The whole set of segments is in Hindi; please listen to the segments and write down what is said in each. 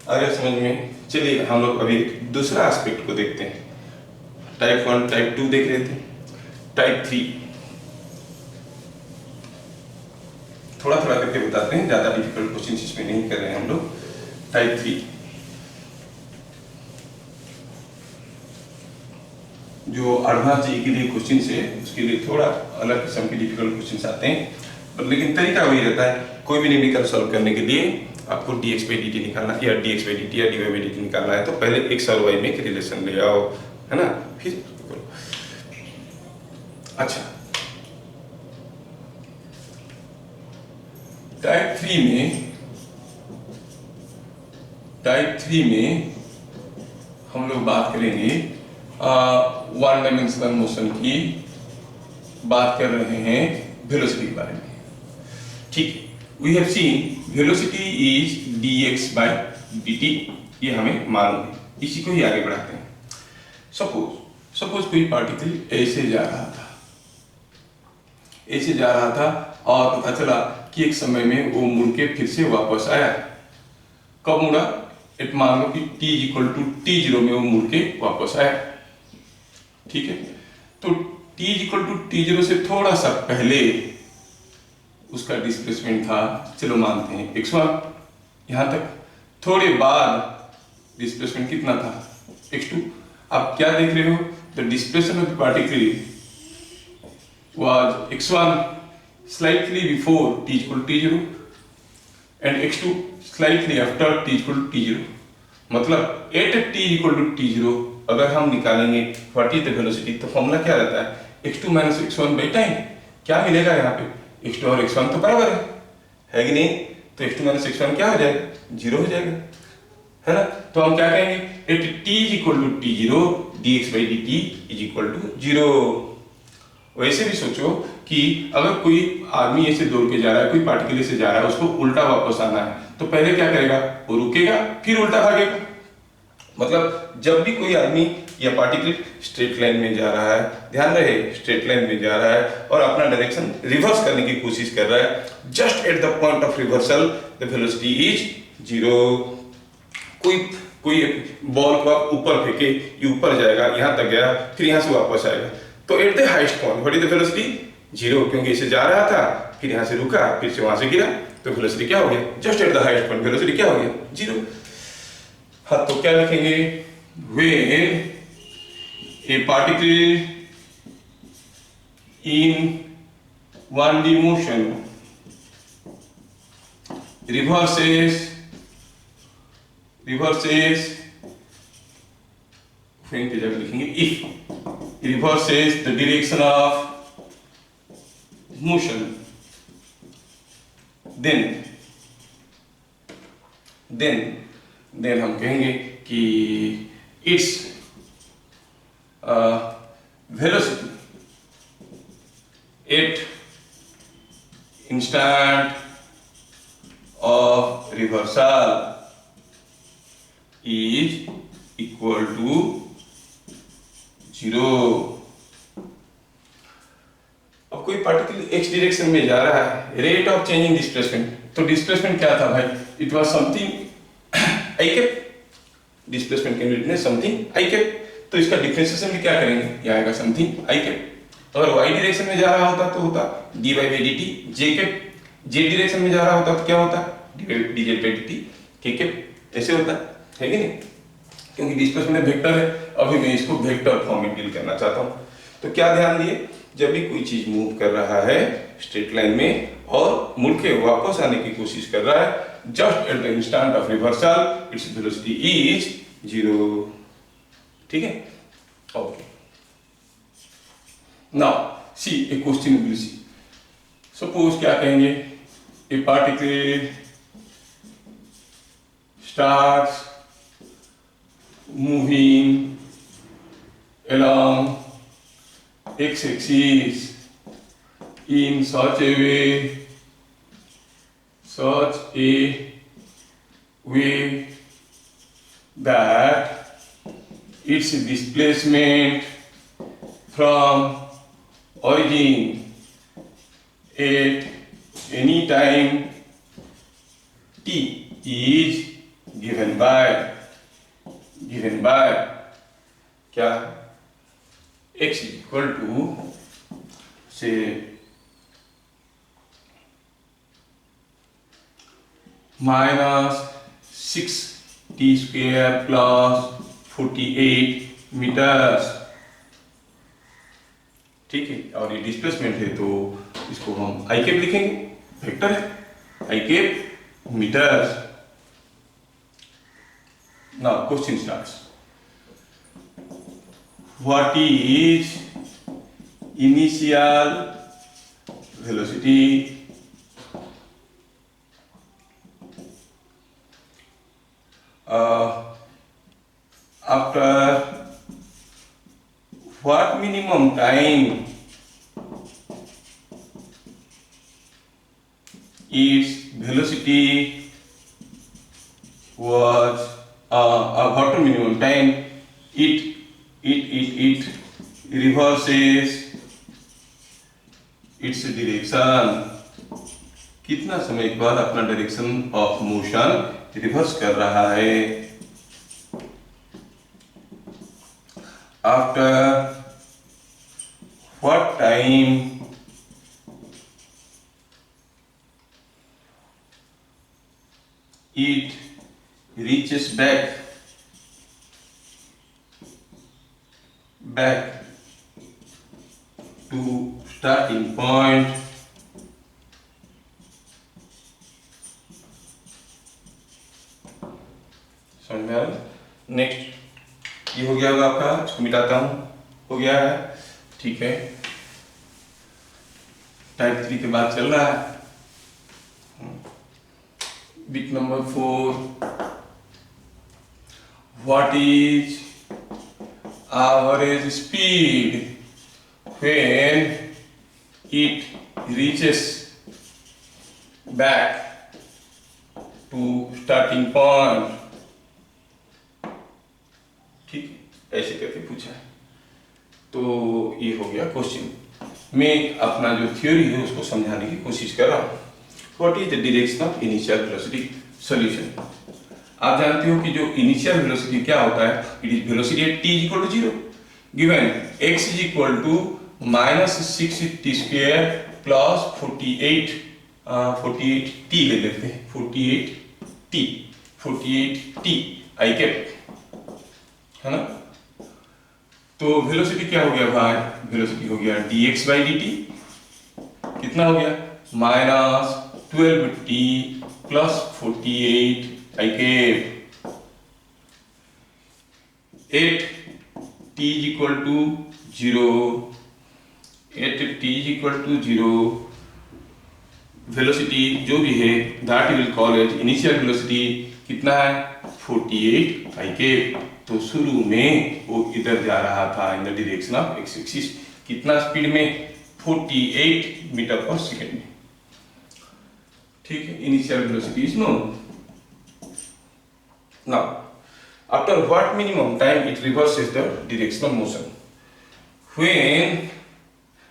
आ गया समझ में? चलिए हम लोग अभी दूसरा एस्पेक्ट को देखते हैं। टाइप 1 टाइप 2 देख रहे थे। टाइप 3 थोड़ा थोड़ा करके बताते हैं, ज्यादा डिफिकल्ट क्वेश्चन इसमें नहीं कर रहे हैं हम लोग। टाइप 3 जो एडवांस जी के लिए क्वेश्चन है उसके लिए थोड़ा अलग किस्म के डिफिकल्ट क्वेश्चन आते हैं, पर लेकिन तरीका वही रहता है। कोई भी न्यूमेरिकल सॉल्व करने के लिए आपको dx by dt निकालना या dx by dt या dy by dt निकालना है तो पहले x और y में एक रिलेशन ले आओ, है ना, फिर करो। अच्छा, टाइप 3 में हम लोग बात करेंगे वन डायमेंशनल मोशन की, बात कर रहे हैं वेलोसिटी के बारे में। ठीक, we have seen velocity is dx by dt, ये हमें मालूम है, इसी को ही आगे बढ़ाते हैं। सपोज कोई पार्टिकल ऐसे जा रहा था और पता चला कि एक समय में वो मुड़ के फिर से वापस आया। कब मुड़ा? मान लो कि t = t0 में वो मुड़ के वापस आया। ठीक है, तो t = t0 से थोड़ा सा पहले उसका डिस्प्लेसमेंट था, चलो मानते हैं x1, यहां तक। थोड़े बाद डिस्प्लेसमेंट कितना था? x2। आप क्या देख रहे हो? The displacement of the particle was x1 slightly before t = t0 and x2 slightly after t = t0। मतलब at t = t0 अगर हम निकालेंगे व्हाट इज द वेलोसिटी, तो फॉर्मूला क्या रहता है? x2 - x1 by time. क्या मिलेगा यहाँ पे? x2 और x1 तो बराबर है कि नहीं? तो x2 - x1 क्या हो जाएगा? 0 हो जाएगा, है ना। तो हम क्या कहेंगे? at t = t0 dx by dt = 0। वैसे भी सोचो कि अगर कोई आदमी ऐसे दौड़ के जा रहा है, कोई पार्टिकल ऐसे जा रहा है, उसको उल्टा वापस आना है, तो पहले क्या करेगा? वो रुकेगा, फिर उल्टा भागेगा। मतलब जब भी कोई आदमी या पार्टिकल स्ट्रेट लाइन में जा रहा है, ध्यान रहे स्ट्रेट लाइन में जा रहा है और अपना डायरेक्शन रिवर्स करने की कोशिश कर रहा है, just at the point of reversal the velocity is 0। कोई बॉल को आप ऊपर फेंके, ये ऊपर जाएगा, यहां तक गया, फिर यहां से वापस आएगा, तो at the highest point what is the velocity? 0, क्योंकि इसे जा रहा था, फिर यहां से रुका, फिर से वहां से गिरा, तो वेलोसिटी क्या हो गया? Just at the highest point velocity क्या हो गया? 0। हाँ, तो क्या लिखेंगे? When a particle in 1D motion reverses when की जगह लिखेंगे if reverses the direction of motion, then हम कहेंगे कि its velocity at instant of reversal is equal to 0। अब कोई पार्टिकल x डायरेक्शन में जा रहा है, रेट ऑफ चेंजिंग डिस्प्लेसमेंट, तो डिस्प्लेसमेंट क्या था भाई? It was something i cap, displacement can written something i cap, तो इसका डिफरेंशिएशन भी क्या करेंगे? ये आएगा समथिंग i कैप। अगर y डायरेक्शन में जा रहा होता तो होता dy by dt j cap, z direction में जा रहा होता तो क्या होता? dz by dt k cap. ऐसे होता है कि नहीं? क्योंकि डिस्प्लेसमेंट वेक्टर है, अभी मैं इसको वेक्टर फॉर्म में डील करना चाहता हूं। तो क्या ध्यान दिए, जब भी कोई चीज मूव कर रहा है स्ट्रेट लाइन में और मुड़ के वापस आने की कोशिश कर रहा है, just at the instant of reversal its velocity is 0। ठीक है, okay. Now see A question will see. Suppose क्या कहेंगे? ए particle starts moving along x-axis in such a way that its displacement from origin at any time t is given by क्या, x इक्वल टू से -6t² + 48 मीटर्स। ठीक है, और ये डिस्प्लेसमेंट है तो इसको हम आई कैप लिखेंगे, वेक्टर है i cap metres. Now question starts. What is initial velocity after what minimum time its velocity was what minimum time it reverses its direction, कितना समय के बाद अपना डायरेक्शन ऑफ मोशन रिवर्स कर रहा है। After what time it reaches back to starting point, समझ में आ रहा है। नेक्स्ट ये हो गया होगा आपका, इसको मिटाता हूं, हो गया है, ठीक है। टाइप 3 के बाद चल रहा है bit number 4। What is average speed when it reaches back to starting point. ठीक है, ऐसे करके पूछा है तो ये हो गया क्वेश्चन। मैं अपना जो थ्योरी है उसको समझाने की कोशिश कर रहा हूँ। What is the direction of initial velocity solution. आप जानते हो कि जो इनिशियल वेलोसिटी क्या होता है, it is velocity at t equal to 0 given x is equal to -6t² plus 48t ले लेते हैं, 48t आई कैप है ना। तो वेलोसिटी क्या हो गया भाई, वेलोसिटी हो गया dx/dt, कितना हो गया -12t plus 48 I cap. 8t equal to 0, 8t equal to 0 velocity जो भी है that will call it initial velocity, कितना है 48 आई कैप। तो शुरू में वो इधर जा रहा था in the direction of x axis, कितना स्पीड में 48 मीटर पर सेकेंड में। ठीक है, initial velocity is known. Now after what minimum time it reverses the direction of motion when.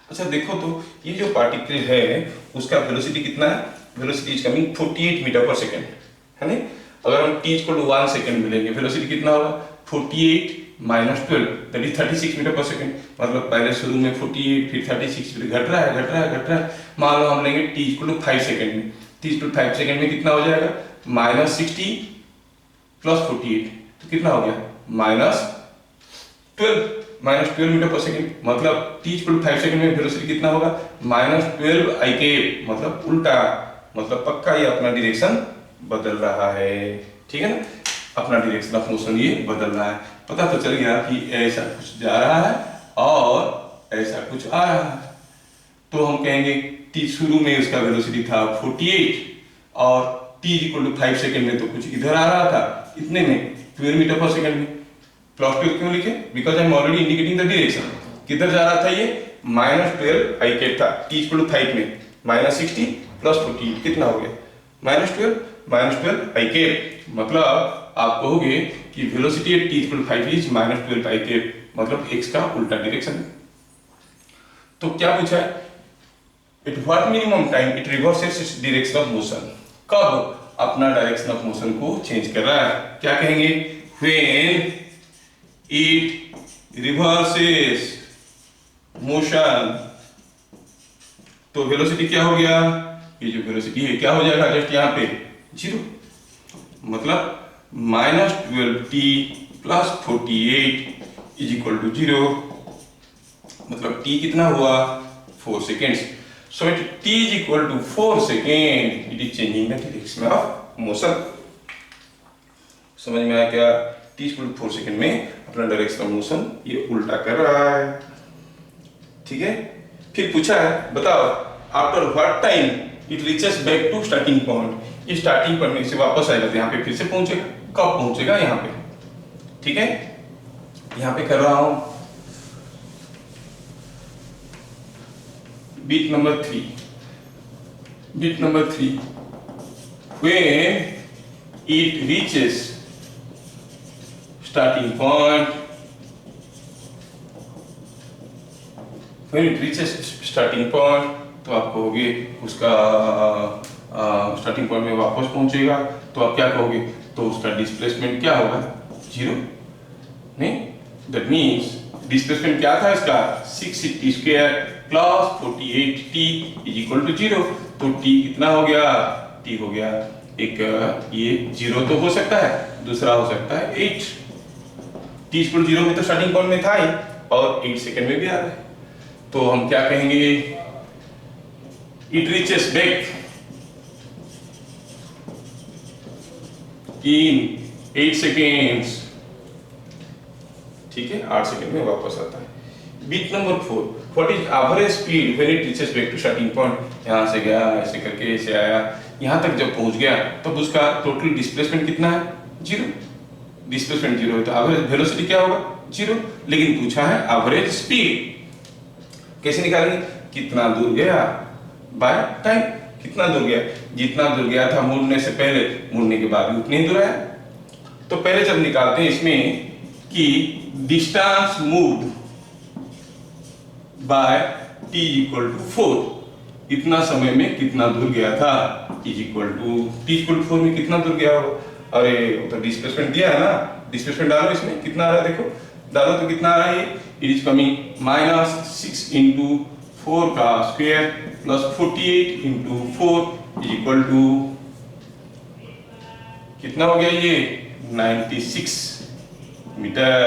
अच्छा देखो तो ये जो पार्टिकल है उसका वेलोसिटी कितना है, वेलोसिटी इज कमिंग 48 मीटर पर सेकेंड है ना। अगर हम t इक्वल टू 1 सेकेंड में लेंगे वेलोसिटी कितना होगा 48 माइनस 12 दैट इज 36 मीटर पर सेकेंड। मतलब पहले शुरू में 48 फिर 36 फिर घट रहा है। मान लो हम लेंगे t इक्वल टू 5 सेकेंड में, t इक्वल टू 5 सेकेंड में कितना हो जाएगा -60 प्लस 48 तो कितना हो गया -12 मीटर पर सेकेंड। मतलब t इक्वल टू 5 सेकेंड में वेलोसिटी कितना होगा -12 आई कैप, मतलब उल्टा, मतलब पक्का ये अपना डायरेक्शन बदल रहा है। ठीक है ना, अपना डायरेक्शन ऑफ मोशन ये बदल रहा है। पता तो चल गया कि ऐसा कुछ जा रहा है और ऐसा कुछ आ रहा है। तो हम कहेंगे t शुरू में उसका वेलोसिटी था 48 और t इक्वल टू 5 सेकेंड में तो कुछ इधर आ रहा था, इतने में 12 मीटर पर सेकेंड में। प्लस 12 क्यों लिखे, because I am already indicating the direction. किधर जा रहा था ये -12 आई कैप था, t इक्वल टू 5 में -60 प्लस 48 कितना हो गया -12 आई कैप। मतलब आप कहोगे कि velocity at t equal to 5 is -12 I cap, मतलब x का उल्टा डायरेक्शन है। तो क्या पूछा है, at what minimum time it reverses its direction of motion. कब, अपना डायरेक्शन ऑफ मोशन को चेंज कर रहा है। क्या कहेंगे? व्हेन इट रिवर्सेस मोशन, तो वेलोसिटी क्या हो गया? ये जो वेलोसिटी है क्या हो जाएगा जस्ट यहाँ पे? जीरो। मतलब -12t + 48 इज इक्वल टू 0। मतलब t कितना हुआ? 4 seconds. So it t is equal to 4 second, it is changing the direction of motion. समझ में आया क्या? t इक्वल टू 4 सेकेंड में अपना डायरेक्शन ऑफ मोशन ये उल्टा कर रहा है। ठीक है। फिर पूछा है, बताओ after what time it reaches back to starting point. ये स्टार्टिंग पॉइंट में से वापस आएगा तो यहाँ पे फिर से पहुंचेगा। कब पहुंचेगा? यहाँ पे। ठीक है, यहाँ पे कर रहा हूं bit number 3। Bit number 3, when it reaches starting point, when it reaches starting point, तो आप कहोगे उसका स्टार्टिंग पॉइंट में वापस पहुंचेगा, तो आप क्या कहोगे? तो उसका डिस्प्लेसमेंट क्या होगा? 0। नहीं, दैट मीन्स डिस्प्लेसमेंट क्या था इसका? 6t² + 48t is equal to 0। तो t कितना हो गया? t हो गया एक, ये 0 तो हो सकता है, दूसरा हो सकता है 8। t इक्वल 0 में तो स्टार्टिंग पॉइंट में था ही, और 8 सेकेंड में भी आ रहा है। तो हम क्या कहेंगे? It reaches back in 8 seconds. ठीक है, 8 सेकेंड में वापस आता है। Bit number 4, what is average speed when it reaches back to starting point? यहां से गया, ऐसे करके ऐसे आया, यहां तक जब पहुंच गया तब उसका टोटल डिस्प्लेसमेंट कितना है? 0। डिस्प्लेसमेंट 0 है तो एवरेज वेलोसिटी क्या होगा? 0। लेकिन पूछा है एवरेज स्पीड, कैसे निकालेंगे? कितना दूर गया बाय टाइम। कितना दूर गया? जितना दूर गया था मुड़ने से पहले, मुड़ने के बाद भी उतनी दूर है। तो पहले जब निकालते हैं इसमें कि distance moved by t equal to 4, इतना समय में कितना दूर गया था? t इक्वल टू 4 में कितना दूर गया होगा? अरे तो डिस्प्लेसमेंट दिया है ना, डिस्प्लेसमेंट डालो इसमें, कितना आ रहा है देखो, डालो तो कितना आ रहा है ये? इट इज कमिंग -6 × 4 का स्क्वायर + 48 × 4 इज इक्वल टू कितना हो गया ये? 96 metre.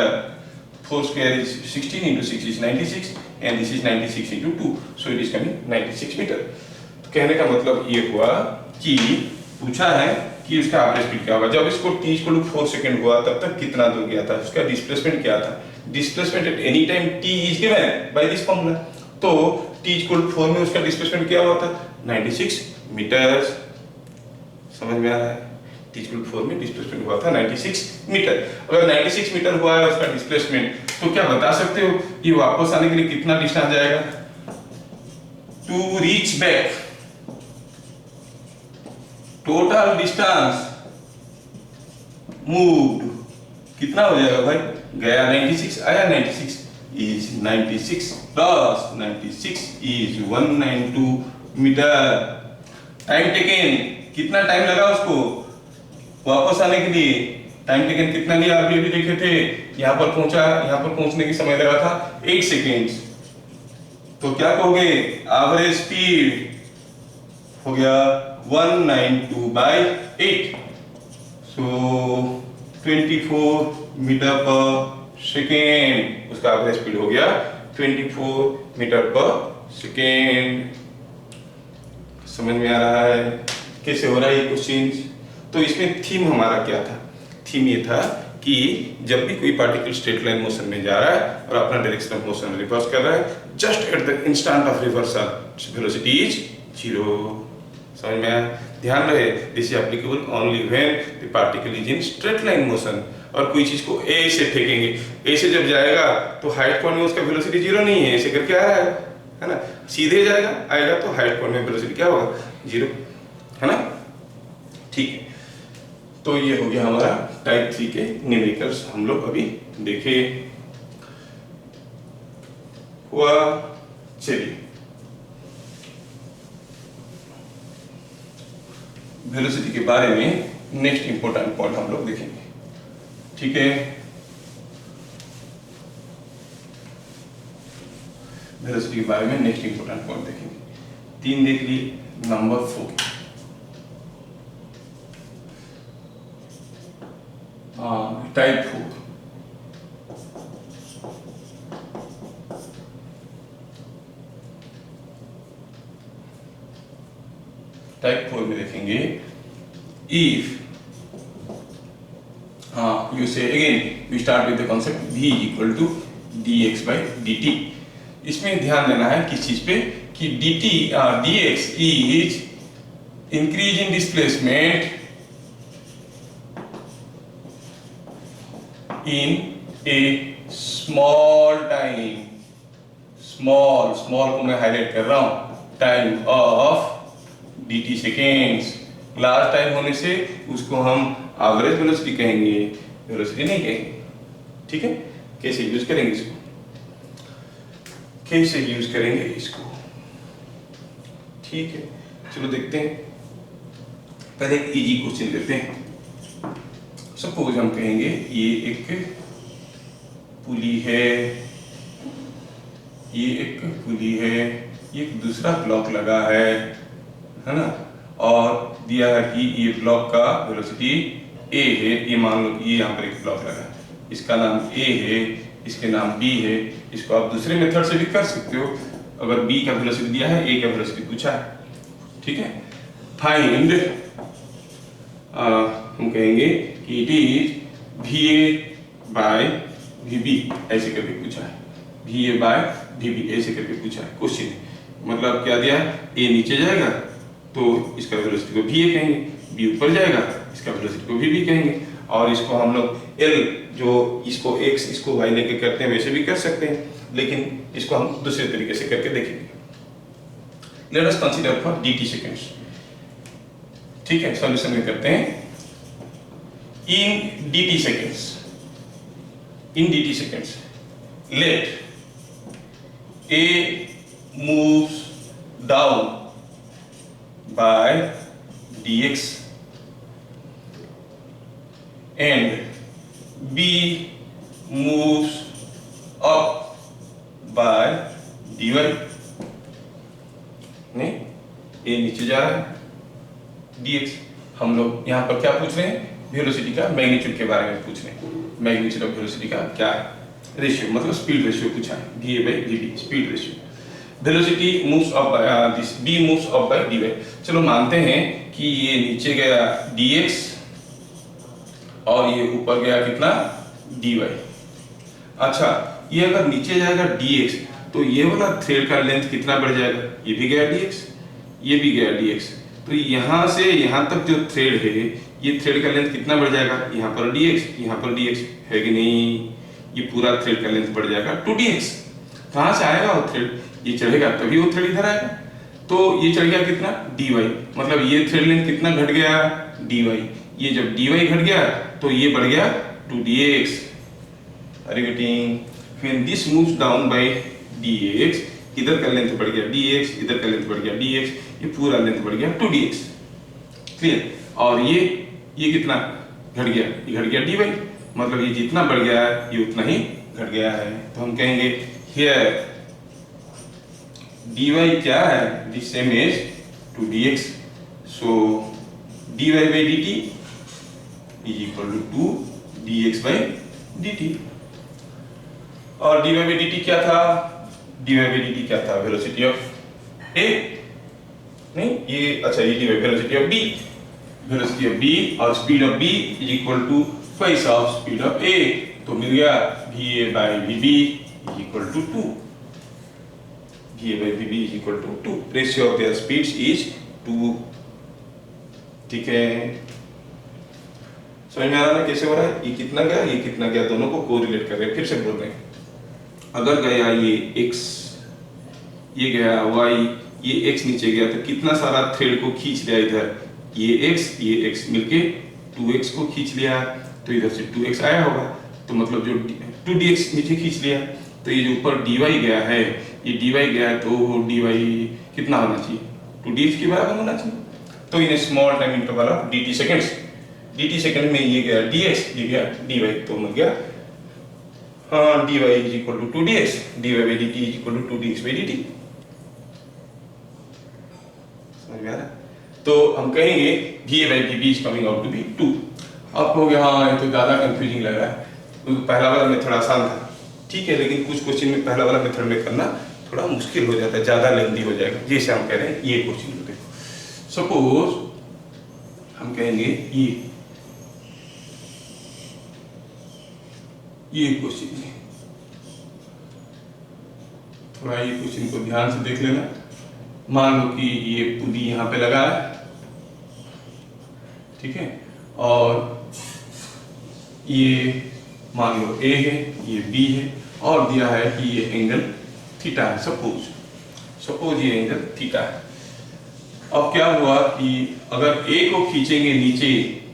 4 square is 16 × 6 is 96 and this is 96 × 2, so it is coming 96 metre. तो कहने का मतलब ये हुआ कि पूछा है कि उसका एवरेज स्पीड क्या होगा। जब इसको t इक्वल टू 4 सेकंड हुआ तब तक कितना दूर गया था? उसका डिस्प्लेसमेंट क्या था? Displacement at any time t is given by this formula. तो t इक्वल टू 4 में उसका डिस्प्लेसमेंट क्या हुआ था? 96 मीटर। समझ में आ रहा है? t इक्वल टू 4 में डिस्प्लेसमेंट हुआ था 96 मीटर। अगर 96 मीटर हुआ है उसका डिस्प्लेसमेंट, तो क्या बता सकते हो ये वापस आने के लिए कितना डिस्टेंस जाएगा? To reach back, total distance moved कितना हो जाएगा भाई? गया 96, आया 96 is 96 + 96 is 192 metre. Time taken, कितना टाइम लगा उसको वापस आने के लिए? टाइम टेकन कितना लिया? अभी अभी देखे थे, यहाँ पर पहुंचा, यहाँ पर पहुंचने की समय लगा था 8 सेकेंड्स। तो क्या कहोगे? एवरेज स्पीड हो गया 192/8, सो 24 मीटर पर सेकेंड। उसका एवरेज स्पीड हो गया 24 मीटर पर सेकेंड। समझ में आ रहा है कैसे हो रहा है ये क्वेश्चन? तो इसमें थीम हमारा क्या था? थीम ये था कि जब भी कोई पार्टिकल स्ट्रेट लाइन मोशन में जा रहा है और अपना डायरेक्शन ऑफ मोशन रिवर्स कर रहा है, just at the instant of reversal velocity is 0। समझ में आया? ध्यान रहे, this is applicable only when the particle is in straight line motion. और कोई चीज को ए से फेंकेंगे, ए से जब जाएगा तो हाइट पॉइंट में उसका वेलोसिटी 0 नहीं है, ऐसे करके आ रहा है ना? सीधे जाएगा, आएगा तो हाइट पॉइंट में वेलोसिटी क्या होगा? 0, है ना? ठीक है, तो ये हो गया हमारा टाइप 3 के न्यूमेरिकल्स हम लोग अभी देखे हुआ। चलिए वेलोसिटी के बारे में नेक्स्ट इंपॉर्टेंट पॉइंट हम लोग देखेंगे। ठीक है, वेलोसिटी के बारे में नेक्स्ट इंपॉर्टेंट पॉइंट देखेंगे। 3 देख लिए, नंबर 4 टाइप 4। टाइप 4 में देखेंगे if you say again we start with the concept v equal to dx by dt। इसमें ध्यान देना है किस चीज पे कि dt dx is increase in displacement in a small time, small को मैं हाईलाइट कर रहा हूं, time of dt seconds. Large time होने से उसको हम एवरेज वेलोसिटी कहेंगे, वेलोसिटी नहीं कहेंगे। ठीक है, कैसे यूज करेंगे इसको, कैसे यूज करेंगे इसको। ठीक है, चलो देखते हैं। पहले एक इजी क्वेश्चन लेते हैं। सपोज हम कहेंगे ये एक पुली है, ये एक पुली है, ये एक दूसरा ब्लॉक लगा है ना, और दिया है कि ये ब्लॉक का वेलोसिटी a है। ये मान लो कि ये यहाँ पर एक ब्लॉक लगा है, इसका नाम a है, इसके नाम b है। इसको आप दूसरे मेथड से भी कर सकते हो। अगर b का वेलोसिटी दिया है, a का वेलोसिटी पूछा है। ठीक है, फाइंड हम कहेंगे कि it is va by vb ऐसे करके पूछा है, va बाय vb ऐसे करके पूछा है क्वेश्चन। मतलब क्या दिया है, a नीचे जाएगा तो इसका वेलोसिटी को va कहेंगे, b ऊपर जाएगा इसका वेलोसिटी को vb कहेंगे। और इसको हम लोग l जो इसको x इसको y लेके करते हैं वैसे भी कर सकते हैं, लेकिन इसको हम दूसरे तरीके से करके देखेंगे। Let us consider for dt seconds. ठीक है, सॉल्यूशन में करते हैं। इन dt seconds let a moves down by dx and b moves up by dy। नहीं, a नीचे जा रहा है dx। हम लोग यहाँ पर क्या पूछ रहे हैं, वेलोसिटी का मैग्नीट्यूड के बारे में पूछ रहे हैं। मैग्नीट्यूड ऑफ वेलोसिटी का क्या है, रेशियो, मतलब स्पीड रेशियो पूछा है, va by vb speed ratio. Velocity moves up by this b moves up by dy। चलो मानते हैं कि ये नीचे गया dx और ये ऊपर गया कितना dy। अच्छा, ये अगर नीचे जाएगा dx तो ये वाला थ्रेड का लेंथ कितना बढ़ जाएगा, ये भी गया dx, ये भी गया dx। तो यहाँ से यहाँ तक जो थ्रेड है, ये थ्रेड का लेंथ कितना बढ़ जाएगा, यहाँ पर dx, यहाँ पर dx है कि नहीं, ये पूरा थ्रेड का लेंथ बढ़ जाएगा 2dx। कहाँ से आएगा वो थ्रेड, ये चढ़ेगा तभी वो थ्रेड इधर आएगा। तो ये चढ़ गया कितना dy, मतलब ये थ्रेड लेंथ कितना घट गया dy। ये जब dy घट गया तो ये बढ़ गया 2dx। Are you getting? When this moves down by dx, इधर का लेंथ बढ़ गया dx, इधर का लेंथ बढ़ गया dx, ये पूरा लेंथ बढ़ गया 2dx। क्लियर? और ये कितना घट गया, ये घट गया dy, मतलब ये जितना बढ़ गया है ये उतना ही घट गया है। तो हम कहेंगे here dy क्या है, the same as 2dx। so dy by dt is equal to 2dx by dt। और dy by dt क्या था, dy by dt क्या था, वेलोसिटी ऑफ a, नहीं ये, अच्छा ये dy velocity of b, velocity of b और speed of b is equal to twice of speed of a। तो मिल गया va by vb is equal to 2, va by vb is equal to 2। Ratio of their speeds is 2। ठीक है, समझ में आ रहा है कैसे हो रहा है, ये कितना गया, ये कितना गया, दोनों को कोरिलेट कर रहे हैं। फिर से बोल रहे हैं, अगर गया ये x, ये गया y, ये x नीचे गया तो कितना सारा थ्रेड को खींच लिया इधर, ये x मिलके 2x को खींच लिया, तो इधर से 2x आया होगा, तो मतलब जो 2dx नीचे खींच लिया। तो ये जो ऊपर dy गया है, ये dy गया है, तो dy कितना होना चाहिए, 2dx के बराबर होना चाहिए। तो in small time interval of dt seconds, dt second में ये गया dx, ये गया dy, तो मिल गया dy is equal to 2dx, dy by dt is equal to 2dx by dt। समझ में आ रहा है? तो हम कहेंगे va by vb is coming out to be 2। अब हो गया हाँ ये तो ज़्यादा कंफ्यूजिंग लग रहा है, तो पहला वाला मेथड आसान था, ठीक है, लेकिन कुछ क्वेश्चन में पहला वाला मेथड में करना थोड़ा मुश्किल हो जाता है, ज़्यादा लेंथी हो जाएगा। जैसे हम कह रहे हैं ये क्वेश्चन को देखो, सपोज हम कहेंगे ये क्वेश्चन है, थोड़ा ये क्वेश्चन को ध्यान से देख लेना। मान लो कि ये पुली यहाँ पे लगा है, ठीक है, और ये मान लो A है, ये B है, और दिया है कि ये एंगल थीटा है, सपोज ये एंगल थीटा है। अब क्या हुआ कि अगर A को खींचेंगे नीचे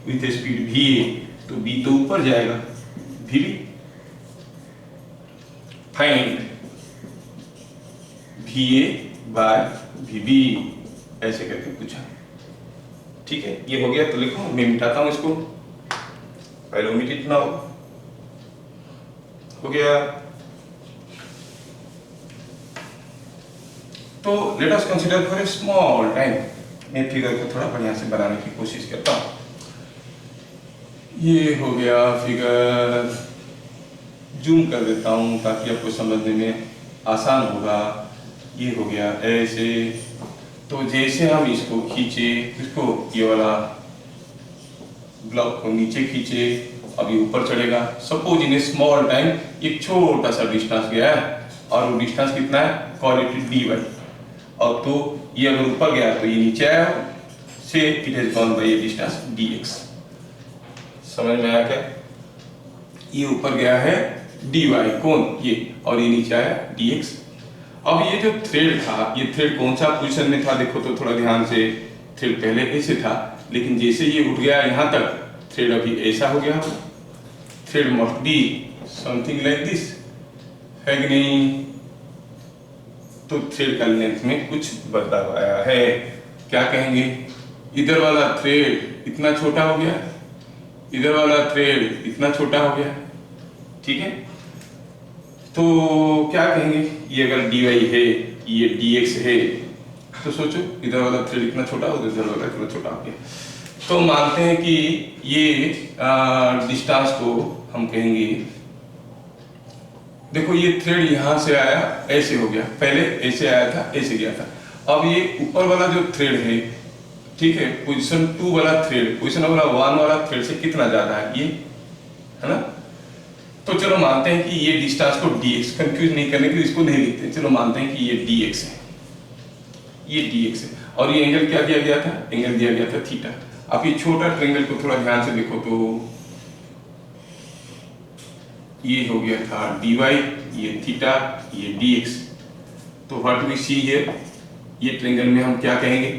विथ स्पीड VA तो B तो ऊपर जाएगा, VB। Find VA by VB ऐसे करके पूछा, ठीक है, ये हो गया। तो लिखो, मैं मिटाता हूं इसको, पहले ओमिटेड ना हो गया। तो let us consider for a small time, मैं फिगर को थोड़ा बढ़िया से बनाने की कोशिश करता हूं। ये हो गया फिगर, जूम कर देता हूं ताकि आपको समझने में आसान होगा। ये हो गया ऐसे, तो जैसे हम इसको खींचे, इसको ये वाला ब्लॉक को नीचे खींचे, अभी ऊपर चढ़ेगा। Suppose in A small time एक छोटा सा डिस्टेंस गया है, और वो डिस्टेंस कितना है, कॉल इट dy, और तो ये अगर ऊपर गया तो ये नीचे आया, से it has gone by A distance dx। समझ में आया क्या? ये ऊपर गया है dy, कौन ये, और ये नीचे आया dx। अब ये जो थ्रेड था, ये थ्रेड कौन सा पोजीशन में था देखो तो, थोड़ा ध्यान से। थ्रेड पहले ऐसे था, लेकिन जैसे ये उठ गया यहाँ तक, थ्रेड अभी ऐसा हो गया। Thread must be something like this, है कि नहीं? तो थ्रेड का लेंथ में कुछ बदलाव आया है। क्या कहेंगे, इधर वाला थ्रेड इतना छोटा हो गया, इधर वाला थ्रेड इतना छोटा हो गया, ठीक है। तो क्या कहेंगे, ये अगर dy है, ये dx है, तो सोचो इधर वाला थ्रेड इतना छोटा, उधर वाला इतना छोटा हो गया। तो मानते हैं कि ये डिस्टेंस को हम कहेंगे, देखो ये थ्रेड यहाँ से आया, ऐसे हो गया, पहले ऐसे आया था, ऐसे गया था। अब ये ऊपर वाला जो थ्रेड है, ठीक है, पोजीशन 2 वाला थ्रेड पोजीशन वाला 1 वाला थ्रेड से कितना ज्यादा है, ये है ना। तो चलो मानते हैं कि ये डिस्टेंस को dx, कंफ्यूज नहीं करने के लिए इसको नहीं लिखते, चलो मानते हैं कि ये dx है, ये dx है, और ये एंगल क्या दिया गया था, एंगल दिया गया था थीटा। अब ये छोटा ट्रायंगल को थोड़ा ध्यान से देखो तो ये हो गया था dy, ये थीटा, ये dx। तो व्हाट वी सी हियर, ये ट्रायंगल में हम क्या कहेंगे,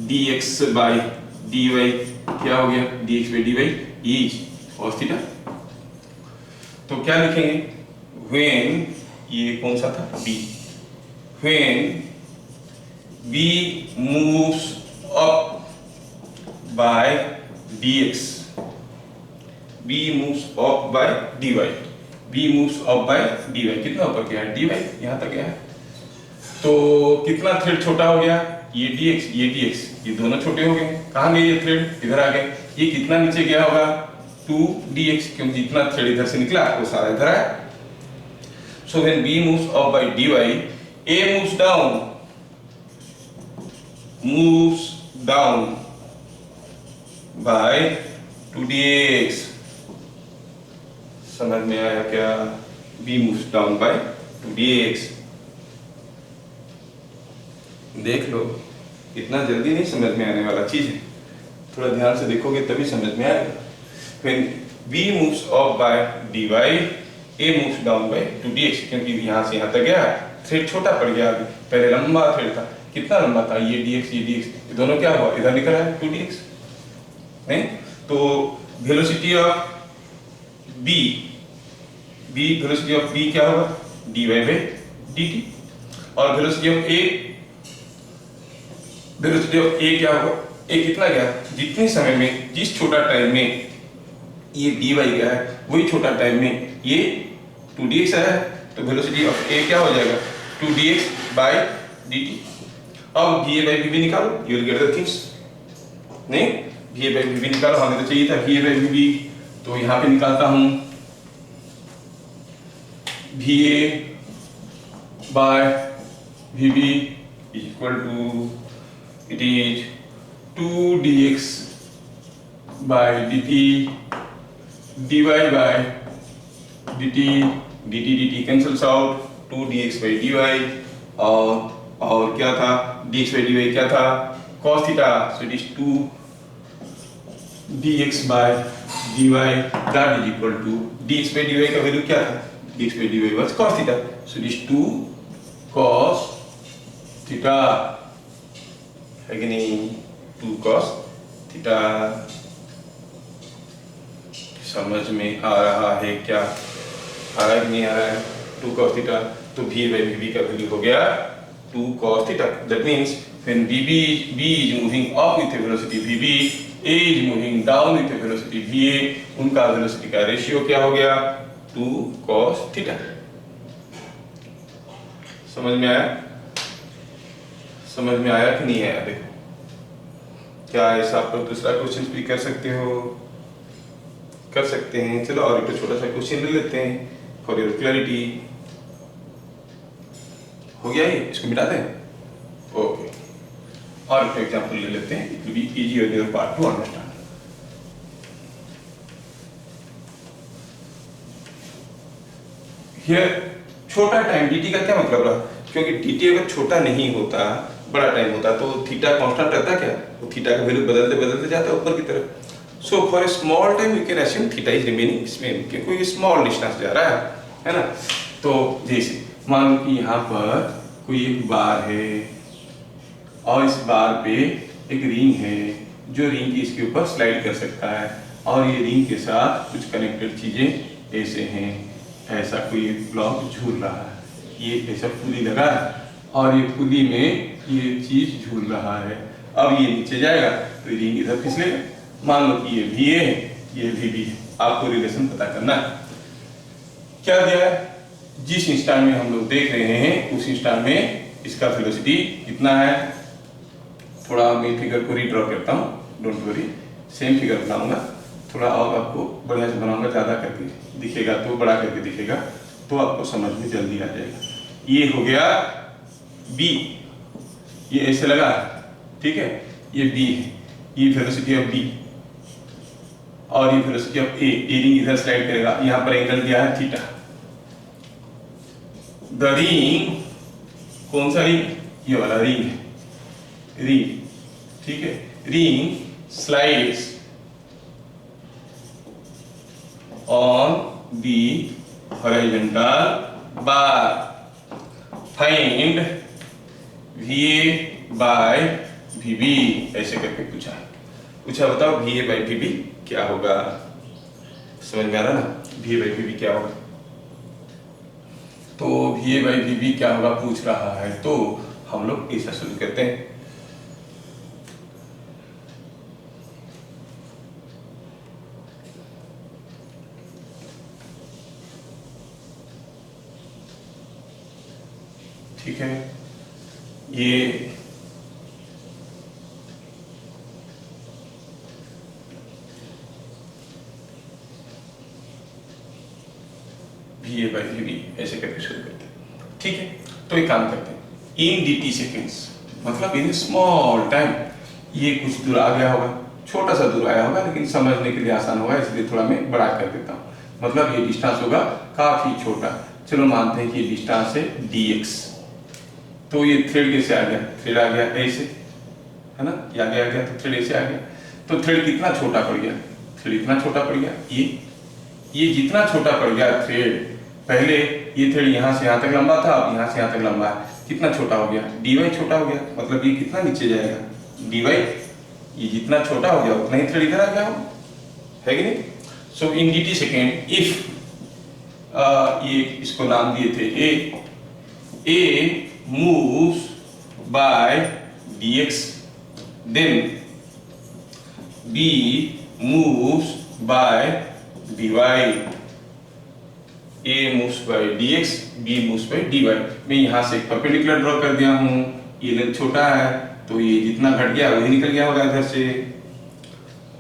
dx बाय dy क्या हो गया, dx by dy is cos theta. तो क्या लिखेंगे, when, ये कौन सा था, b, when b moves up by dx, b moves up by dy, b moves up by dy, कितना ऊपर गया है, dy यहाँ तक गया है। तो कितना थ्रेड छोटा हो गया, ये dx, ये dx, ये दोनों छोटे हो गए। कहाँ गए ये थ्रेड, इधर आ गए। ये कितना नीचे गया होगा, 2dx, क्योंकि जितना थ्रेड इधर से निकला वो सारा इधर आया। So when b moves up by dy, a moves down by 2dx। समझ में आया क्या, b moves down by 2dx। देख लो, इतना जल्दी नहीं समझ में आने वाला चीज है, थोड़ा ध्यान से देखोगे तभी समझ में आएगा। When b moves up by dy, a moves down by 2dx, क्योंकि यहाँ से यहाँ तक गया, थ्रेड छोटा पड़ गया, अभी पहले लंबा थ्रेड था, कितना लंबा था, ये dx, ये dx, ये दोनों क्या हुआ, इधर निकल आया 2dx, नहीं। तो velocity of b, velocity of b क्या होगा, dy by dt, और वेलोसिटी ऑफ a क्या होगा, ये कितना गया, जितने समय में, जिस छोटा टाइम में ये dy गया है, वही छोटा टाइम में ये 2dx आया है, तो वेलोसिटी ऑफ a क्या हो जाएगा 2dx बाय dt। अब va बाय vb निकालो, you will get the things. नहीं, va बाय vb निकालो, हमें तो चाहिए था va बाय vb, तो यहाँ पे निकालता हूँ va by vb equal to, it is 2dx by dt dy by dt, dt cancels out, 2dx by dy, और क्या था dx by dy क्या था cos theta, so it is 2 dx by dy, that is equal to dx by dy का वैल्यू क्या था, dx by dy was cos theta, so it is 2 cos theta, है कि नहीं, 2 cos थीटा। समझ में आ रहा है क्या, आ रहा है कि नहीं आ रहा है, 2 cos थीटा, तो v by vb का वैल्यू हो गया 2 cos theta. That means when b is moving up with a velocity vb, a is moving down with a velocity va, उनका वेलोसिटी का रेशियो क्या हो गया 2 cos थीटा। समझ में आया, समझ में आया कि नहीं आया? देखो, क्या ऐसा आप लोग दूसरा क्वेश्चन भी कर सकते हो, कर सकते हैं। चलो और एक छोटा सा क्वेश्चन ले लेते हैं फॉर योर क्लैरिटी। हो गया ये, इसको मिटा दें, ओके। और एक एग्जांपल ले लेते हैं, it will be easy your part two understand. Here छोटा टाइम dt का क्या मतलब रहा, क्योंकि dt अगर छोटा नहीं होता, बड़ा टाइम होता, तो थीटा कांस्टेंट रहता क्या, वो थीटा का वैल्यू बदलते बदलते जाता है ऊपर की तरफ। So for a small time you can assume theta is remaining same, क्योंकि कोई स्मॉल डिस्टेंस जा रहा है ना। तो जैसे मान लो कि यहाँ पर कोई एक बार है और इस बार पे एक रिंग है, जो रिंग इसके ऊपर स्लाइड कर सकता है, और ये रिंग के साथ कुछ कनेक्टेड चीजें ऐसे हैं, ऐसा कोई ब्लॉक झूल रहा है, ये ऐसा पुली लगा है और ये पुली में ये चीज झूल रहा है। अब ये नीचे जाएगा तो ये रिंग इधर फिसलेगा। मान लो कि ये VA है, ये VB है, आपको रिलेशन पता करना है। क्या दिया है, जिस इंस्टेंट में हम लोग देख रहे हैं उस इंस्टेंट में इसका वेलोसिटी कितना है। थोड़ा मैं फिगर को रीड्रॉ करता हूँ, डोंट वरी, सेम फिगर बनाऊंगा, थोड़ा और आपको बढ़िया से बनाऊंगा, ज़्यादा करके दिखेगा तो बड़ा करके दिखेगा, तो आपको समझ में जल्दी आ जाएगा। ये हो गया B, ये ऐसे लगा, ठीक है, ये B है, ये वेलोसिटी ऑफ B, और ये वेलोसिटी ऑफ A, रिंग इधर स्लाइड करेगा, यहाँ पर एंगल दिया है थीटा। द रिंग, कौन सा रिंग, ये वाला रिंग है, रिंग, ठीक है, ring slides on the horizontal bar, find VA by VB, ऐसे करके पूछा बताओ VA बाय VB क्या होगा। समझ में आ रहा ना, VA बाय VB क्या होगा, तो VA बाय VB क्या होगा पूछ रहा है, तो हम लोग ऐसा शुरू करते हैं। ठीक है, ये VA बाय VB ऐसे करके शुरू करते हैं। ठीक है, तो एक काम करते हैं, इन dt सेकेंड्स, मतलब इन स्मॉल टाइम, ये कुछ दूर आ गया होगा, छोटा सा दूर आया होगा, लेकिन समझने के लिए आसान होगा, इसलिए थोड़ा मैं बड़ा कर देता हूँ। मतलब ये डिस्टेंस होगा काफी छोटा, चलो मानते हैं कि ये डिस्टेंस है dx, तो ये थ्रेड कैसे आ गया, थ्रेड आ गया ऐसे, है ना, ये आगे आ गया तो थ्रेड ऐसे आ गया, तो थ्रेड कितना छोटा पड़ गया, थ्रेड इतना छोटा पड़ गया, ये जितना छोटा पड़ गया थ्रेड, पहले ये थ्रेड यहाँ से यहाँ तक लंबा था, अब यहाँ से यहाँ तक लंबा है, कितना छोटा हो गया, dy छोटा हो गया, मतलब ये कितना नीचे जाएगा, dy, ये जितना छोटा हो गया उतना ही थ्रेड इधर आ गया, है कि नहीं। सो इन dt सेकेंड इफ ये इसको नाम दिए थे a moves by dx, then b moves by dy, a moves by dx, b moves by dy। मैं यहाँ से परपेंडिकुलर ड्रॉ कर दिया हूँ, ये लेंथ छोटा है तो ये जितना घट गया वही निकल गया होगा इधर से।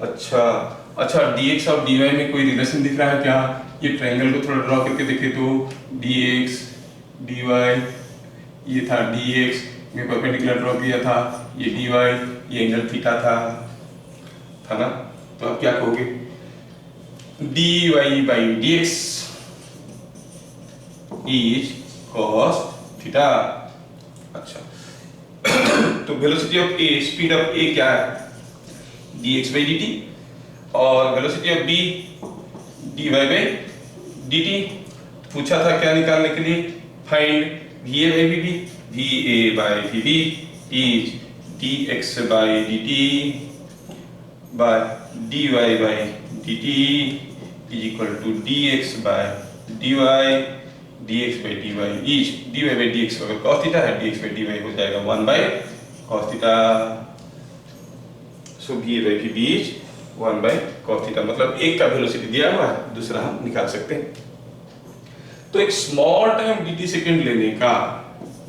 अच्छा dx और dy में कोई रिलेशन दिख रहा है क्या? ये ट्रायंगल को थोड़ा ड्रॉ करके देखे तो dx dy, ये था dx में परपेंडिकुलर ड्रॉ किया था, ये dy, ये एंगल थीटा था ना? तो आप क्या कहोगे? dy by dx is cos theta. अच्छा तो velocity of a, speed of a क्या है? dx by dt, और velocity of b dy by dt। पूछा था क्या निकालने के लिए? Find va by vb, va by vb is dx by dt by dy by dt is equal to dx by dy, dx by dy is dy by dx अगर cos थीटा है, dx by dy हो जाएगा 1 by cos theta. So va by vb is 1 by cos theta, मतलब एक का वेलोसिटी दिया हुआ है, दूसरा हम निकाल सकते हैं। तो एक स्मॉल टाइम dt सेकंड लेने का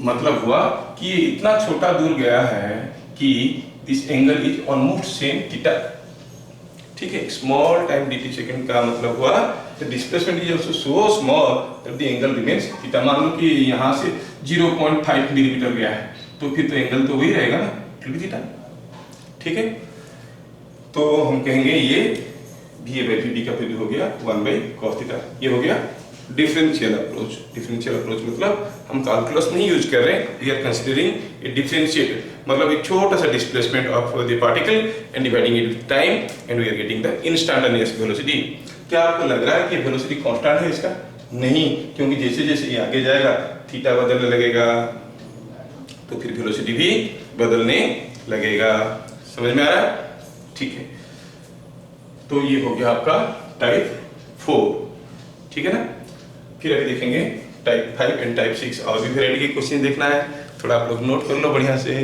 मतलब हुआ कि ये इतना छोटा दूर गया है कि this angle is almost same theta. ठीक है, स्मॉल टाइम dt सेकंड का मतलब हुआ the displacement is also so small that the angle remains theta. मान लो कि यहां से 0.5 मिलीमीटर गया है तो फिर तो एंगल तो वही रहेगा ना, थीटा। ठीक है, तो हम कहेंगे ये va by vb का फिर हो गया 1 by cos थीटा। ये हो गया डिफरेंशियल अप्रोच। डिफरेंशियल अप्रोच मतलब हम कैलकुलस नहीं यूज कर रहे हैं, we are considering a differentiated, मतलब एक छोटा सा displacement of the particle and dividing it with time and we are getting the instantaneous velocity. क्या आपको लग रहा है कि वेलोसिटी कांस्टेंट है इसका? नहीं, क्योंकि जैसे जैसे ये आगे जाएगा थीटा बदलने लगेगा तो फिर वेलोसिटी भी बदलने लगेगा। समझ में आ रहा है? ठीक है, तो ये हो गया आपका टाइप 4। ठीक है ना? फिर अभी देखेंगे टाइप 5 एंड टाइप 6 और भी वैरायटी के क्वेश्चन देखना है, थोड़ा आप लोग नोट कर लो बढ़िया से।